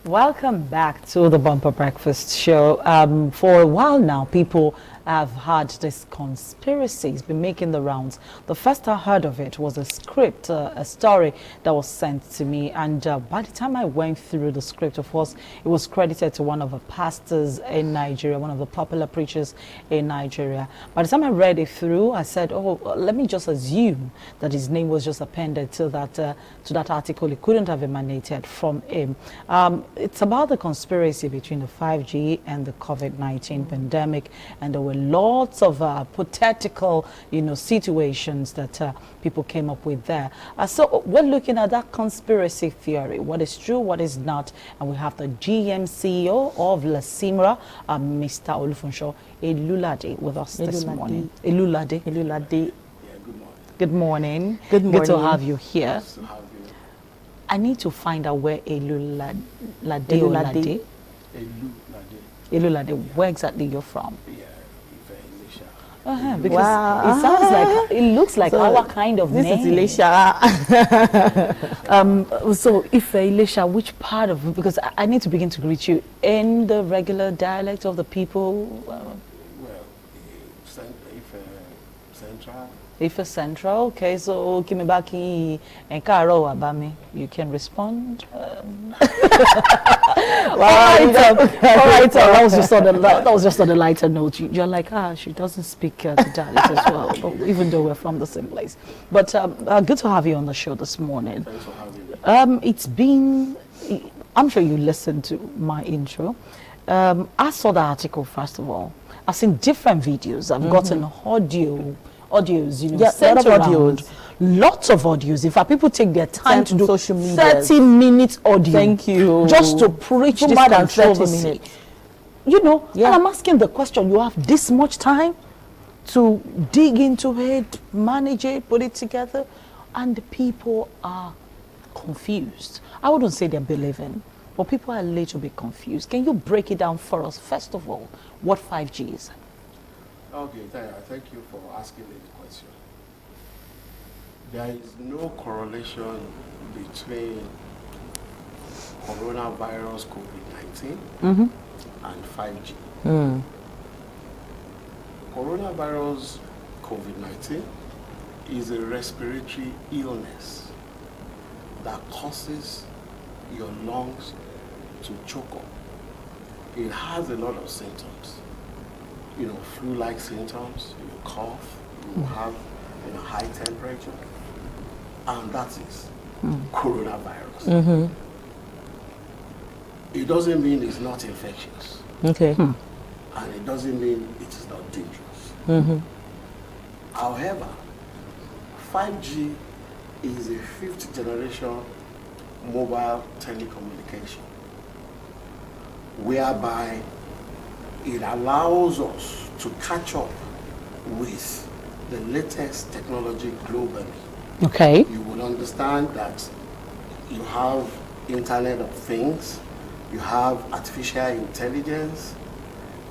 Welcome back to the Bumper Breakfast Show. For a while now, people have had this conspiracy. It's been making the rounds. The first I heard of it was a script, a story that was sent to me. And by the time I went through the script, of course, it was credited to one of the pastors in Nigeria, one of the popular preachers in Nigeria. By the time I read it through, I said, oh, let me just assume that his name was just appended to that article. It couldn't have emanated from him. It's about the conspiracy between the 5G and the COVID-19 pandemic, and there were lots of hypothetical, situations that people came up with there. So we're looking at that conspiracy theory, what is true, what is not, and we have the GM CEO of La Simra, Mr. Olufunsho Elulade, with us this morning. Elulade. Elulade. Yeah, good morning. Good morning. Good to have you here. Nice to have you. I need to find out where Elulade. Elulade. Elulade, where exactly you're from? Yeah, because it sounds like, it looks like our kind of this name. This is Elisha. So if Elisha, which part of, because I need to begin to greet you in the regular dialect of the people. Well, Central. Ife Central, okay, so Kimibaki and Karo Abami, you can respond. All right, that was just on a lighter note. You're like, she doesn't speak the dialect as well, but even though we're from the same place. But good to have you on the show this morning. Thanks for having me. It's been, I'm sure you listened to my intro. I saw the article, first of all. I've seen different videos. I've gotten audios, sent around. Lots of audios. In fact, people take their time to do social media. 30 minutes audio. Thank you. Just to preach this more than 30 controversy. minutes. And I'm asking the question, you have this much time to dig into it, manage it, put it together, and the people are confused. I wouldn't say they're believing, but people are a little bit confused. Can you break it down for us, first of all, what 5G is? Okay, thank you for asking me the question. There is no correlation between coronavirus COVID-19 and 5G. Coronavirus COVID-19 is a respiratory illness that causes your lungs to choke up. It has a lot of symptoms. Flu-like symptoms, you cough, you have high temperature, and that is coronavirus. It doesn't mean it's not infectious. Okay. And it doesn't mean it is not dangerous. However, 5G is a fifth generation mobile telecommunication, whereby it allows us to catch up with the latest technology globally. Okay. You will understand that you have Internet of Things, you have artificial intelligence.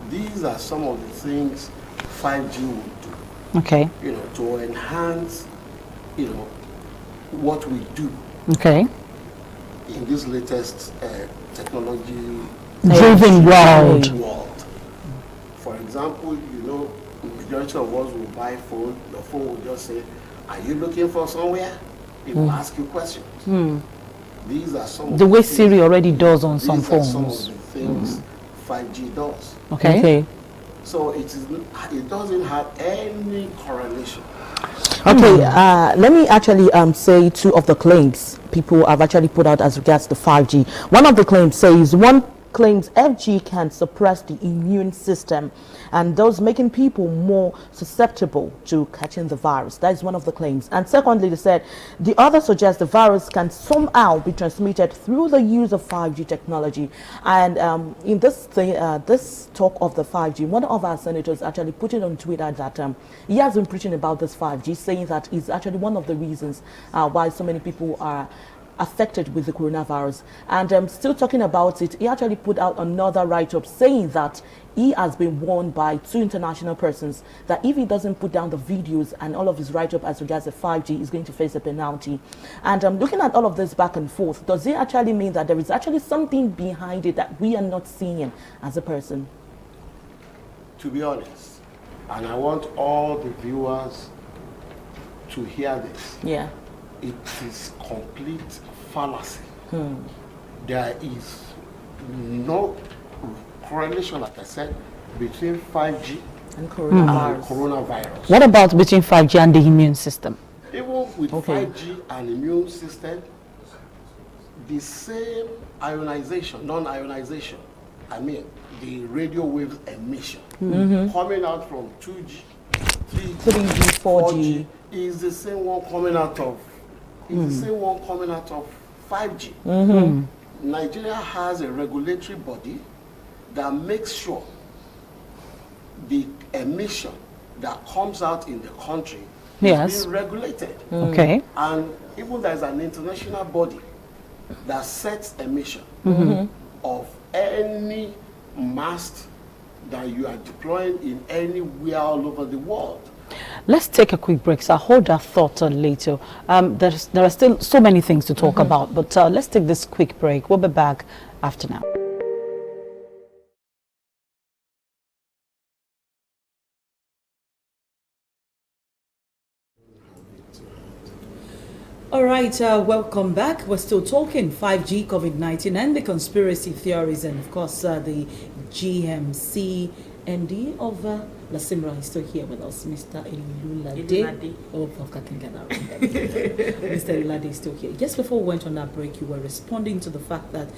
These are some of the things 5G will do. Okay. To enhance, what we do. Okay. In this latest technology driven world. For example, the majority of us will buy phone. Your phone will just say, "Are you looking for somewhere?" It will ask you questions. These are some of the way Siri already does on some These are phones. some of the things 5G does. Okay. So it doesn't have any correlation. Okay, let me actually say two of the claims people have actually put out as regards to 5G. One of the claims says, claims 5G can suppress the immune system and thus making people more susceptible to catching the virus. That is one of the claims. And secondly, they said the other suggests the virus can somehow be transmitted through the use of 5G technology. And in this talk of the 5G, one of our senators actually put it on Twitter that he has been preaching about this 5G, saying that it's actually one of the reasons why so many people are affected with the coronavirus. And still talking about it, he actually put out another write-up saying that he has been warned by 2 international persons that if he doesn't put down the videos and all of his write-up as regards the 5G, he's going to face a penalty. And looking at all of this back and forth, does it actually mean that there is actually something behind it that we are not seeing as a person? To be honest, and I want all the viewers to hear this. Yeah. It is complete fallacy. There is no correlation, like I said, between 5G And and coronavirus. What about between 5G and the immune system? Even with 5G and immune system, the same ionization, non-ionization, I mean, the radio waves emission coming out from 2G, 3G, 4G is the same one coming out of the same one coming out of 5G. Nigeria has a regulatory body that makes sure the emission that comes out in the country is being regulated. Okay. And even there's an international body that sets emission of any mast that you are deploying in anywhere all over the world. Let's take a quick break. So I'll hold that thought on later. There are still so many things to talk about, but let's take this quick break. We'll be back after now. All right, welcome back. We're still talking 5G, COVID-19, and the conspiracy theories, and of course, the GMC MD of La Simra is still here with us, Mr. Elulade. Oh, I can get that right. Mr. Elulade is still here. Just before we went on that break, you were responding to the fact that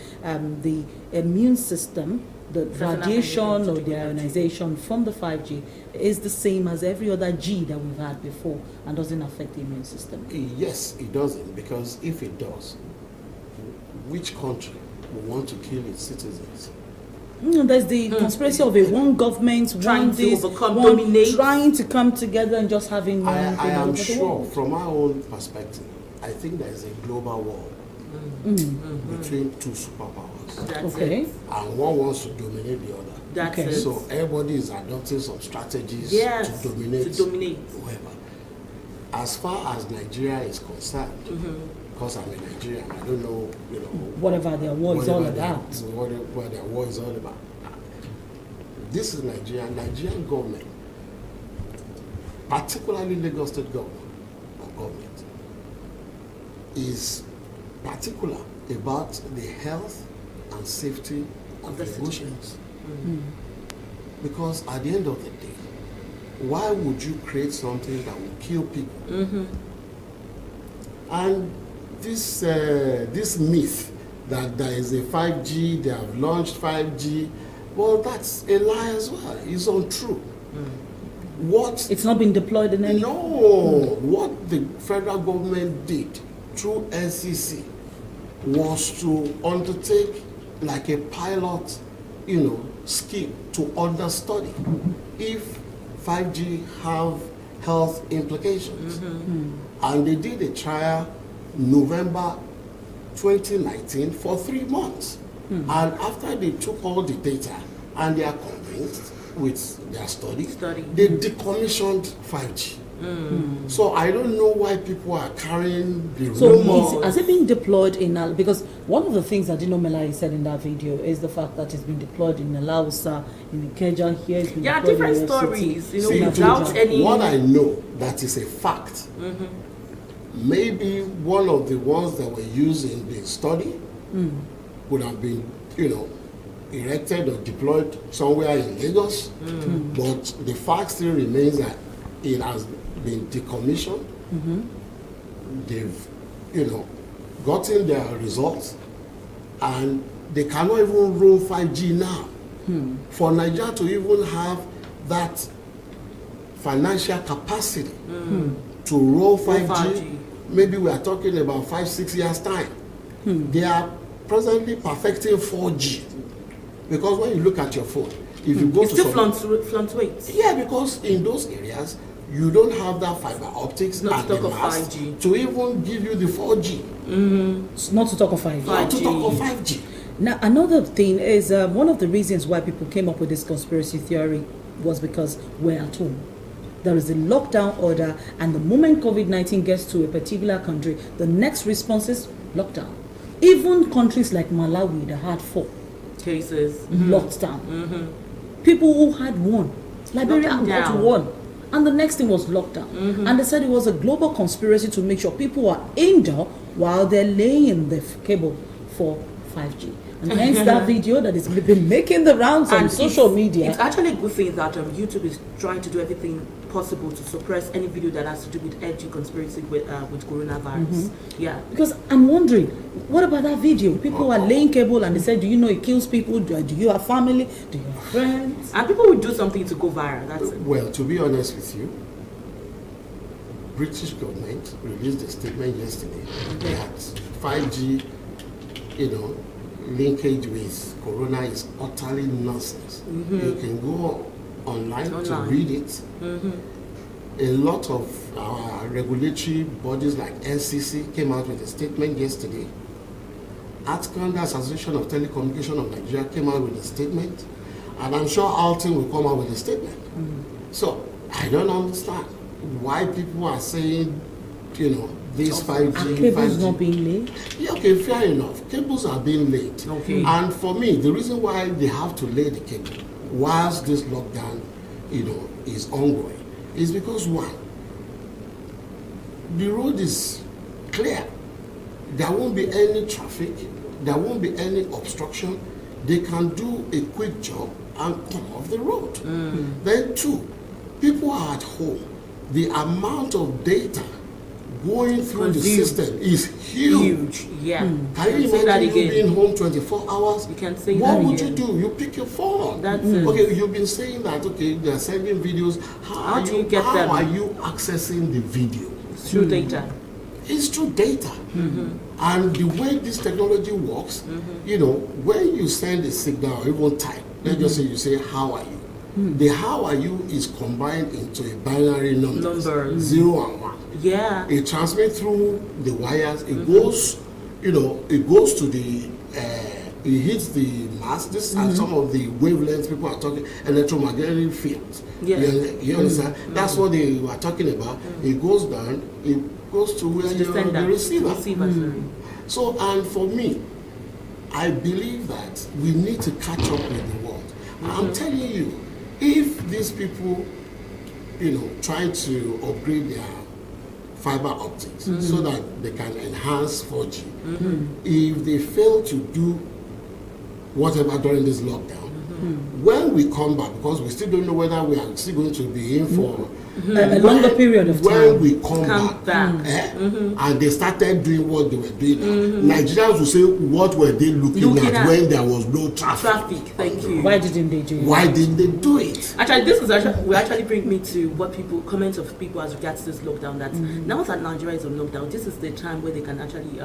the immune system, the radiation or the ionization from the 5G is the same as every other G that we've had before and doesn't affect the immune system. Yes, it doesn't, because if it does, which country will want to kill its citizens? There's the conspiracy of one government trying to overcome, dominate, trying to come together and just having. I am sure, from our own perspective, I think there is a global war between 2 superpowers. That's okay. it. And one wants to dominate the other. That's Okay. it. So everybody is adopting some strategies Yes, to dominate whoever. As far as Nigeria is concerned, because I'm a Nigerian, I don't know, Whatever their war is all about. What their war is all about. This is Nigeria. Nigerian government, particularly Lagos State government, is particular about the health and safety of the Lagosians. Because at the end of the day, why would you create something that will kill people? And this myth that there is a 5G, they have launched 5G, well, that's a lie as well. It's untrue. It's not been deployed in any. No, what the federal government did through NCC was to undertake like a pilot, scheme to understudy if 5G have health implications. And they did a trial November 2019 for 3 months. And after they took all the data and they are convinced with their study, they decommissioned 5G. So I don't know why people are carrying the rumor. Has it been deployed in because one of the things that Dino Melai said in that video is the fact that it's been deployed in Lausa, in Ikeja, here it's been deployed different in stories, See, without any. What I know that is a fact. Maybe one of the ones that were used in the study would have been, erected or deployed somewhere in Lagos. But the fact still remains that it has been decommissioned. They've, gotten their results, and they cannot even roll 5G now. For Nigeria to even have that financial capacity to roll 5G, maybe we are talking about 5-6 years time. They are presently perfecting 4G, because when you look at your phone, if you go It to still fluctuates. yeah, because in those areas you don't have that fiber optics Not and to the talk of mast 5G. to even give you the 4G. Not to talk of 5G. Not to 5G. talk of 5G. Now, another thing is one of the reasons why people came up with this conspiracy theory was because we're at home. There is a lockdown order, and the moment COVID-19 gets to a particular country, the next response is lockdown. Even countries like Malawi that had 4 Cases. locked down. People who had 1, Liberia Locked got down. 1, and the next thing was lockdown. And they said it was a global conspiracy to make sure people are indoor while they're laying the cable for 5G. And hence that video that has been making the rounds on social media. It's actually a good thing that YouTube is trying to do everything possible to suppress any video that has to do with edgy conspiracy with coronavirus. Yeah. Because I'm wondering, what about that video? People are laying cable and they said, do you know it kills people? Do you have family? Do you have friends? And people will do something to go viral. That's it. Well, to be honest with you, British government released a statement yesterday that 5G, linkage with corona is utterly nonsense. You can go online to read it. A lot of our regulatory bodies like NCC came out with a statement yesterday. ATCON, the Association of Telecommunication of Nigeria, came out with a statement. And I'm sure Alton will come out with a statement. So I don't understand why people are saying, this 5G, Cables 5G. not being laid? Yeah, okay, fair enough. Cables are being laid. Okay. And for me, the reason why they have to lay the cable whilst this lockdown, is ongoing, is because one, the road is clear. There won't be any traffic. There won't be any obstruction. They can do a quick job and come off the road. Then two, people are at home. The amount of data going through the system is huge. Yeah. Can you Say that imagine you again. being home 24 hours? You can say What that would again. you do? You pick your phone. That's it. Okay, you've been saying that, okay, they're sending videos. How do you get how them? are you accessing the video? Through data. It's through data. And the way this technology works, when you send a signal or even type, let's just say you say, how are you? The how are you is combined into a binary number. 0 and 1. Yeah. It transmits through the wires. It goes, it goes to the, it hits the mast. This are some of the wavelengths people are talking, electromagnetic fields. Yeah. You understand? That's what they were talking about. It goes down, it goes to where The sender. the receiver. Sorry. So, and for me, I believe that we need to catch up with the world. I'm telling you, if these people, try to upgrade their fiber optics so that they can enhance 4G, if they fail to do whatever during this lockdown, when we come back, because we still don't know whether we are still going to be in for A longer period of when time. we come back, and they started doing what they were doing, Nigerians will say, what were they looking at when there was no traffic? Thank you. Why didn't they do it? Why didn't they do it? Actually, this is will actually bring me to what comments of people as regards to this lockdown. That now that Nigeria is on lockdown, this is the time where they can actually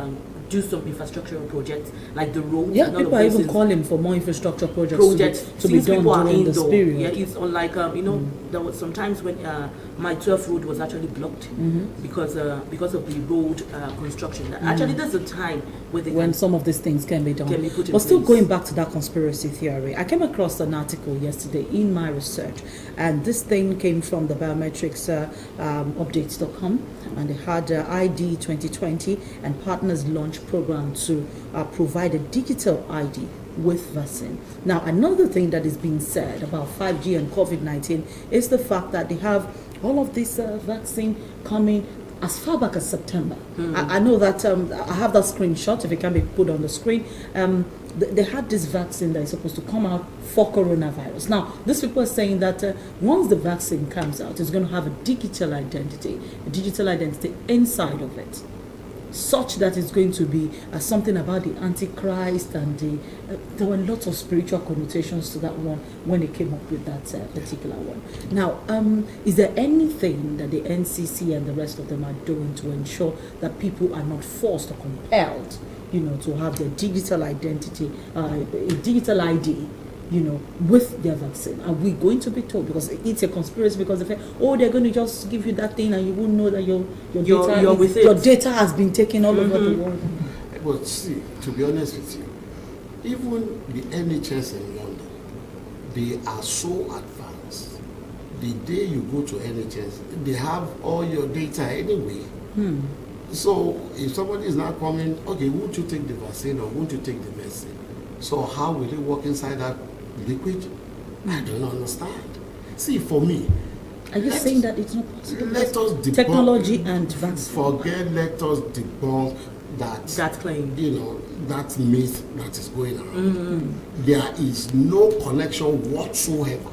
do some infrastructural projects like the roads. Yeah, and all people of are this even is calling for more infrastructure projects to be since done people are during this indoor. period. Yeah, it's unlike there was sometimes when my 12 road was actually blocked because of the road construction. Actually, there's a time where they When can, some of these things can be done. can be put in But still place. going back to that conspiracy theory, I came across an article yesterday in my research, and this thing came from the biometrics updates.com, and they had ID 2020 and partners launch program to provide a digital ID with vaccine. Now, another thing that is being said about 5G and COVID-19 is the fact that they have all of this vaccine coming as far back as September. I know that I have that screenshot, if it can be put on the screen. They had this vaccine that is supposed to come out for coronavirus. Now, these people are saying that once the vaccine comes out, it's going to have a digital identity inside of it, such that it's going to be something about the Antichrist, and there were lots of spiritual connotations to that one when they came up with that particular one. Now, is there anything that the NCC and the rest of them are doing to ensure that people are not forced or compelled, to have their digital identity, a digital ID with their vaccine? Are we going to be told? Because it's a conspiracy, because they say, they're going to just give you that thing and you won't know that your data has been taken all over the world. But see, to be honest with you, even the NHS in London, they are so advanced. The day you go to NHS, they have all your data anyway. So if somebody is not coming, okay, won't you take the vaccine or won't you take the medicine? So how will it work inside that liquid? I don't understand. See, for me, are you saying that it's not possible? Let us debunk technology and vaccine. Let us debunk that claim, that myth that is going around. There is no connection whatsoever.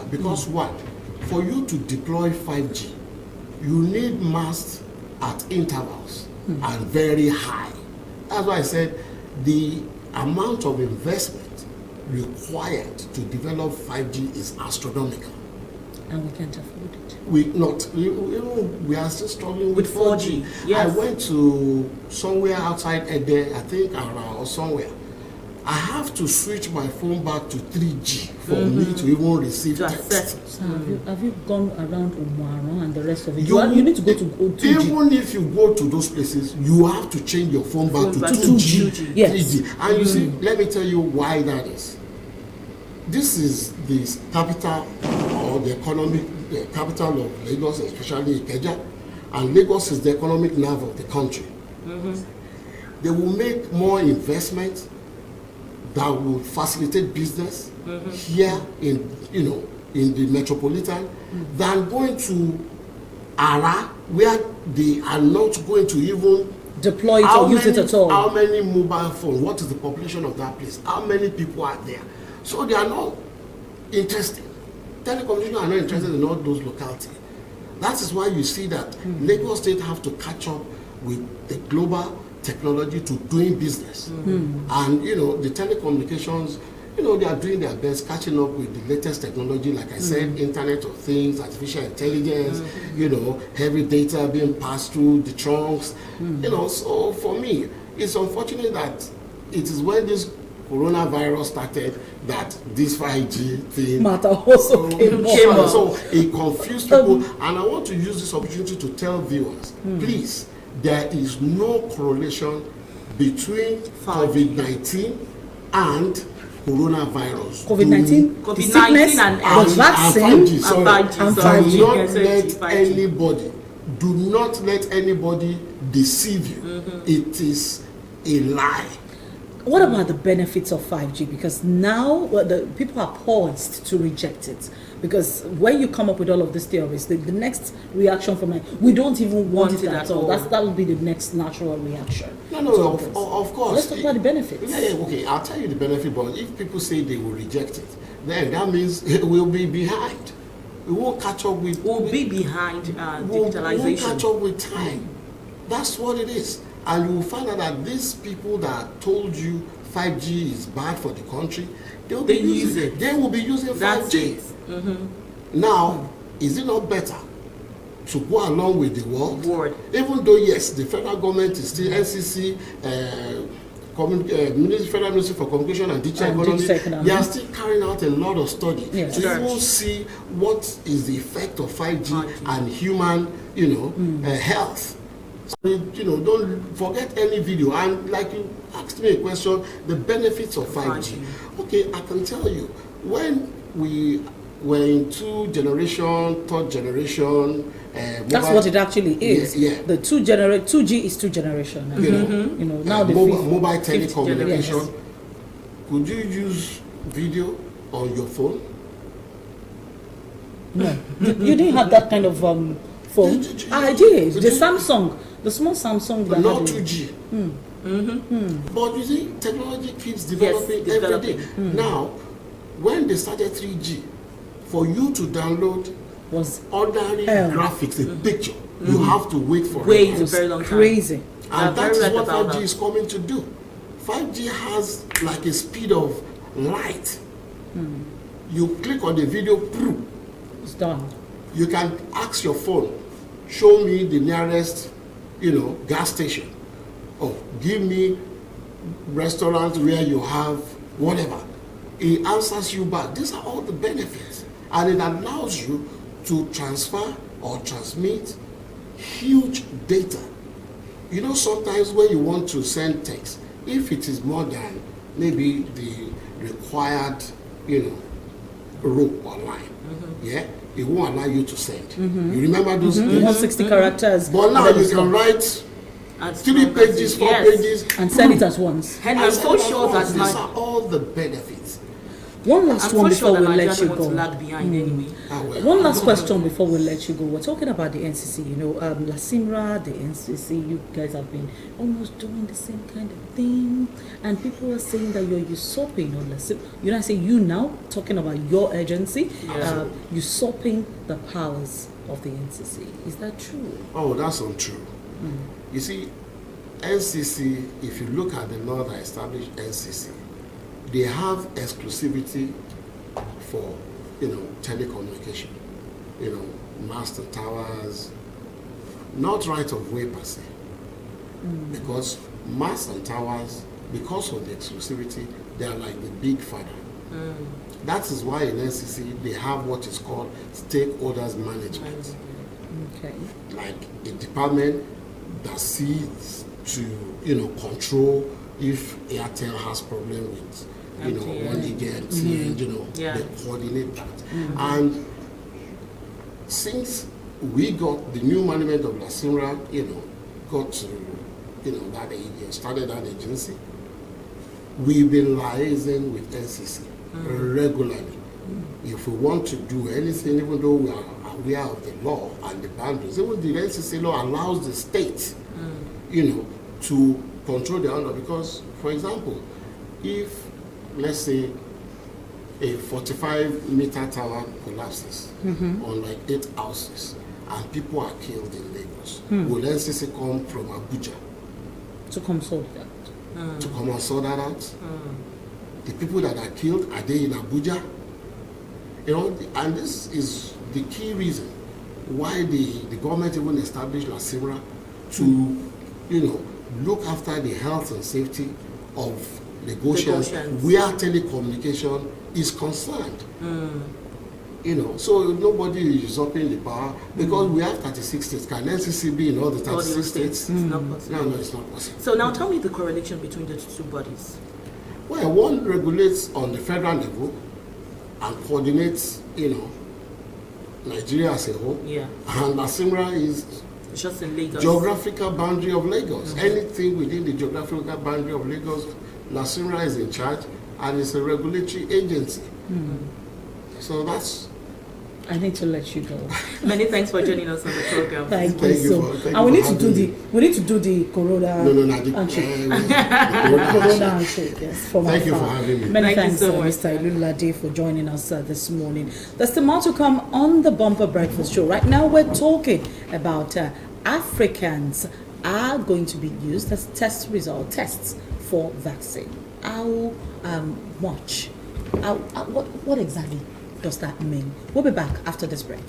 Because what? For you to deploy 5G, you need masts at intervals and very high. That's why I said the amount of investment required to develop 5G is astronomical. And we can't afford it. We are still struggling with 4G. Yes. I went to somewhere outside Ede, I think around or somewhere. I have to switch my phone back to 3G for me to even receive text. So have you gone around Umuaran and the rest of it? You need to go to 2G. Even if you go to those places, you have to change your phone back to 2G. Yes. 3G. And you see, let me tell you why that is. This is the capital or the economic capital of Lagos, especially Ikeja, and Lagos is the economic nerve of the country. They will make more investment that will facilitate business here in the metropolitan than going to Ara, where they are not going to even deploy it or use it at all. How many mobile phones? What is the population of that place? How many people are there? So they are not interested. Telecommunications are not interested in all those localities. That is why you see that Lagos State have to catch up with the global technology to doing business. And the telecommunications, they are doing their best catching up with the latest technology, like I said, Internet of Things, artificial intelligence, heavy data being passed through the trunks. So for me, it's unfortunate that it is when this coronavirus started that this 5G thing matter also came up. So it confused people, and I want to use this opportunity to tell viewers, please, there is no correlation between COVID-19 and coronavirus. COVID-19 sickness and vaccine and 5G. Do not let anybody deceive you. It is a lie. What about the benefits of 5G? Because now the people are poised to reject it. Because when you come up with all of these theories, the next reaction from we don't even want it at all. That will be the next natural reaction. No, of course. Let's talk about the benefits. Yeah, okay. I'll tell you the benefit, but if people say they will reject it, then that means we'll be behind. We won't catch up with... We'll be behind digitalization. We won't catch up with time. That's what it is. And you will find out that these people that told you 5G is bad for the country, they will be using 5G. Now, is it not better to go along with the world? Even though, yes, the federal government is still NCC, Federal Ministry for Communication and Digital Economy, they are still carrying out a lot of study to even see what is the effect of 5G and human, health. So, don't forget any video. And like you asked me a question, the benefits of 5G. Okay, I can tell you, when we were in 2nd generation, 3rd generation. That's what it actually is. Yeah. The 2G is 2th generation. Now the mobile telecommunication. Could you use video on your phone? No, you didn't have that kind of phone. I did. The Samsung, the small Samsung. But not 2G. But you see, technology keeps developing every day. Now, when they started 3G, for you to download was ordinary graphics, a picture, you have to wait for a very long time. Crazy. And that is what 5G is coming to do. 5G has like a speed of light. You click on the video, it's done. You can ask your phone, show me the nearest, gas station. Or give me restaurants where you have whatever. It answers you back. These are all the benefits. And it allows you to transfer or transmit huge data. You know, sometimes when you want to send text, if it is more than maybe the required, row or line, yeah, it won't allow you to send. You remember those days? 160 characters. But now you can write And 3 pages, 4 pages, and send it at once. And I'm so and sure that these are all the benefits. One last I'm one so before sure we that let Nigeria you don't want to go. lag behind anyway. One last question before we let you go. We're talking about the NCC. You know, La Simra, the NCC, you guys have been almost doing the same kind of thing. And people are saying that you're usurping, or you're not saying you now, talking about your agency, usurping the powers of the NCC. Is that true? Oh, that's untrue. You see, NCC, if you look at the law that established NCC, they have exclusivity for, telecommunication, master towers, not right of way per se. Because masts and towers, because of the exclusivity, they are like the big father. That is why in NCC they have what is called stakeholders management. Okay. Like a department that sees to, control if Airtel has problem with, one agent, they coordinate that. And since we got the new management of La Simra, got to, that agent, started that agency, we've been liaising with NCC regularly. If we want to do anything, even though we are aware of the law and the boundaries, even the NCC law allows the state, to control the under. Because, for example, if, let's say, a 45-meter tower collapses on like 8 houses and people are killed in Lagos, will NCC come from Abuja To come sort that. to come and sort that out? The people that are killed, are they in Abuja? And this is the key reason why the government even established La Simra to, look after the health and safety of Lagosians where telecommunication is concerned. So nobody is usurping the power because we have 36 states. Can NCC be in all the 36 states? It's not possible. No, it's not possible. So now tell me the correlation between the two bodies. Well, one regulates on the federal level and coordinates, Nigeria as a whole. Yeah. And La Simra is It's just in Lagos. geographical boundary of Lagos. Anything within the geographical boundary of Lagos, La Simra is in charge, and it's a regulatory agency. So that's. I need to let you go. Many thanks for joining us on the program. Thank Thank you you so. for- thank And you we for need to do having we need to do the corona. No, handshake. the Corona handshake, yes. From Thank you afar. for having me. Many Thank you thanks, so much. Mr. Elulade, for joining us this morning. There's still more to come on the Bumper Breakfast Show. Right now, we're talking about Africans are going to be used as tests for vaccine. How much? What exactly does that mean? We'll be back after this break.